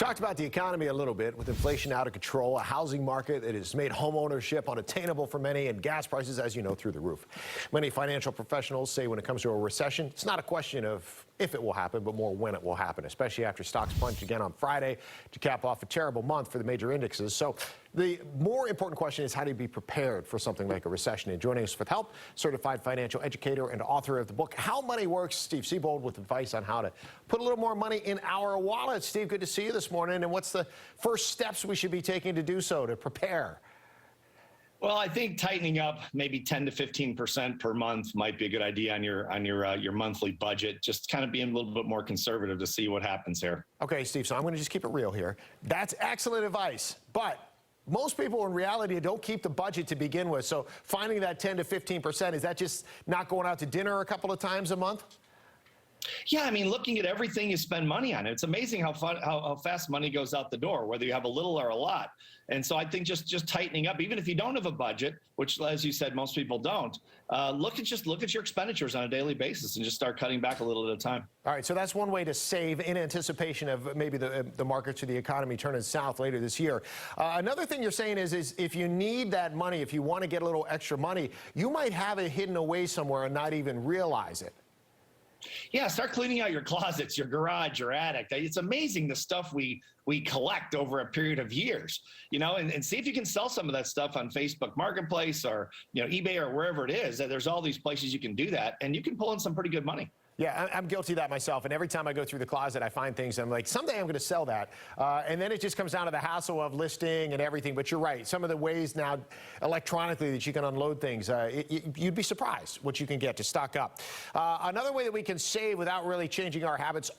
Talked about the economy a little bit with inflation out of control, a housing market that has made home ownership unattainable for many, and gas prices, as you know, through the roof. Many financial professionals say when it comes to a recession, it's not a question of if it will happen, but more when it will happen, especially after stocks plunged again on Friday to cap off a terrible month for the major indexes. So the more important question is, how do you be prepared for something like a recession? And joining us with help, certified financial educator and author of the book, How Money Works, Steve Siebold, with advice on how to put a little more money in our wallets. Steve, good to see you this morning. And what's the first steps we should be taking to do so, to prepare? Well, I think tightening up maybe 10 to 15% per month might be a good idea on your monthly budget. Just kind of being a little bit more conservative to see what happens here. Okay, Steve, so I'm going to just keep it real here. That's excellent advice, but most people in reality don't keep the budget to begin with. So finding that 10 to 15%, is that just not going out to dinner a couple of times a month? Yeah, I mean, looking at everything you spend money on, it's amazing how fast money goes out the door, whether you have a little or a lot. And so I think just tightening up, even if you don't have a budget, which, as you said, most people don't, look at your expenditures on a daily basis and just start cutting back a little at a time. All right, so that's one way to save in anticipation of maybe the markets or the economy turning south later this year. Another thing you're saying is if you need that money, if you want to get a little extra money, you might have it hidden away somewhere and not even realize it. Yeah, start cleaning out your closets, your garage, your attic. It's amazing the stuff we collect over a period of years, you know, and see if you can sell some of that stuff on Facebook Marketplace or, you know, eBay or wherever it is. There's all these places you can do that, and you can pull in some pretty good money. Yeah, I'm guilty of that myself. And every time I go through the closet, I find things. I'm like, someday I'm going to sell that. And then it just comes down to the hassle of listing and everything. But you're right. Some of the ways now electronically that you can unload things, you'd be surprised what you can get to stock up. Another way that we can save without really changing our habits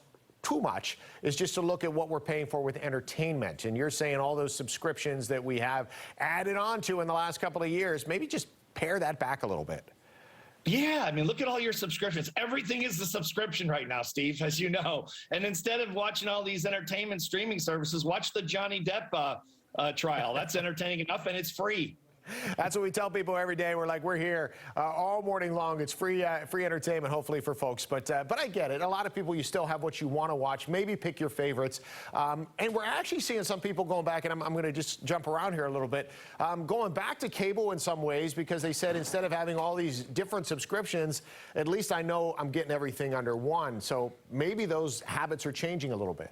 too much is just to look at what we're paying for with entertainment. And you're saying all those subscriptions that we have added on to in the last couple of years, maybe just pare that back a little bit. Yeah, I mean, look at all your subscriptions. Everything is a subscription right now, Steve, as you know. And instead of watching all these entertainment streaming services, watch the Johnny Depp trial. That's entertaining enough, and it's free. That's what we tell people every day. We're like, we're here all morning long. It's free entertainment, hopefully, for folks. But I get it. A lot of people, you still have what you want to watch. Maybe pick your favorites. And we're actually seeing some people going back, and I'm going to just jump around here a little bit, going back to cable in some ways, because they said instead of having all these different subscriptions, at least I know I'm getting everything under one. So maybe those habits are changing a little bit.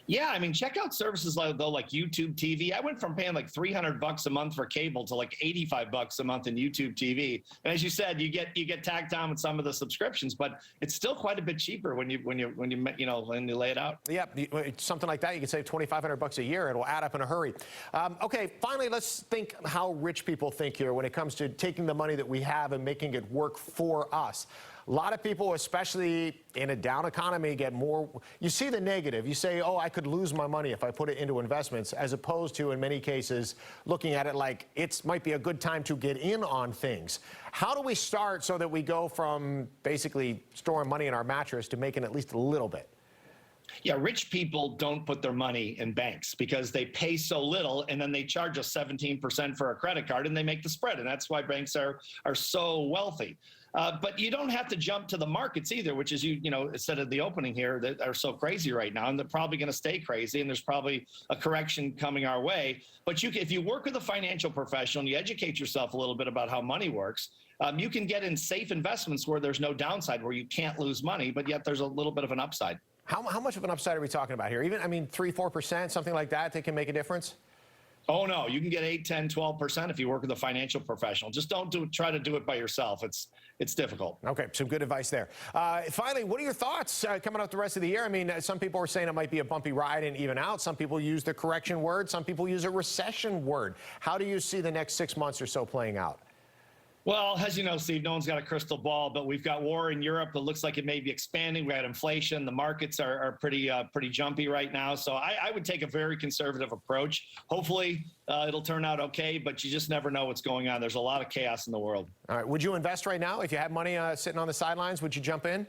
Yeah, I mean, check out services like YouTube TV. I went from paying like $300 a month for cable to like $85 a month in YouTube TV. And as you said, you get tagged on with some of the subscriptions, but it's still quite a bit cheaper when you lay it out. Yeah, something like that, you can save $2,500 a year. It'll add up in a hurry. Okay, finally, let's think how rich people think here when it comes to taking the money that we have and making it work for us. A lot of people, especially in a down economy, get more. You see the negative. You say, oh, I could lose my money if I put it into investments, as opposed to, in many cases, looking at it like it might be a good time to get in on things. How do we start so that we go from basically storing money in our mattress to making at least a little bit? Yeah, rich people don't put their money in banks because they pay so little, and then they charge us 17% for a credit card, and they make the spread, and that's why banks are so wealthy. But you don't have to jump to the markets either, which is, you said at the opening here, that are so crazy right now, and they're probably going to stay crazy, and there's probably a correction coming our way. But if you work with a financial professional and you educate yourself a little bit about how money works, you can get in safe investments where there's no downside, where you can't lose money, but yet there's a little bit of an upside. How much of an upside are we talking about here? Even, I mean, 3-4%, something like that can make a difference? Oh, no, you can get 8, 10, 12% if you work with a financial professional. Just don't try to do it by yourself. It's difficult. Okay, some good advice there. Finally, what are your thoughts coming up the rest of the year? I mean, some people are saying it might be a bumpy ride and even out. Some people use the correction word. Some people use a recession word. How do you see the next 6 months or so playing out? Well, as you know, Steve, no one's got a crystal ball, but we've got war in Europe. It looks like it may be expanding. We got inflation. The markets are pretty jumpy right now. So I would take a very conservative approach. Hopefully, it'll turn out okay, but you just never know what's going on. There's a lot of chaos in the world. All right. Would you invest right now? If you had money sitting on the sidelines, would you jump in?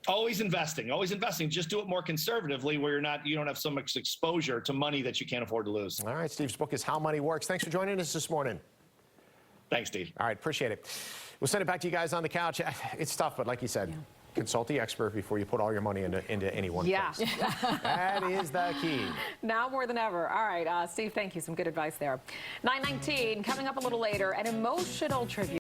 Always investing, always investing. Just do it more conservatively, where you don't have so much exposure to money that you can't afford to lose. All right. Steve's book is How Money Works. Thanks for joining us this morning. Thanks, Steve. All right, appreciate it. We'll send it back to you guys on the couch. It's tough, but like you said, consult the expert before you put all your money into any one Yeah. place. That is the key. Now more than ever. All right, Steve, thank you. Some good advice there. 9:19, coming up a little later, an emotional tribute.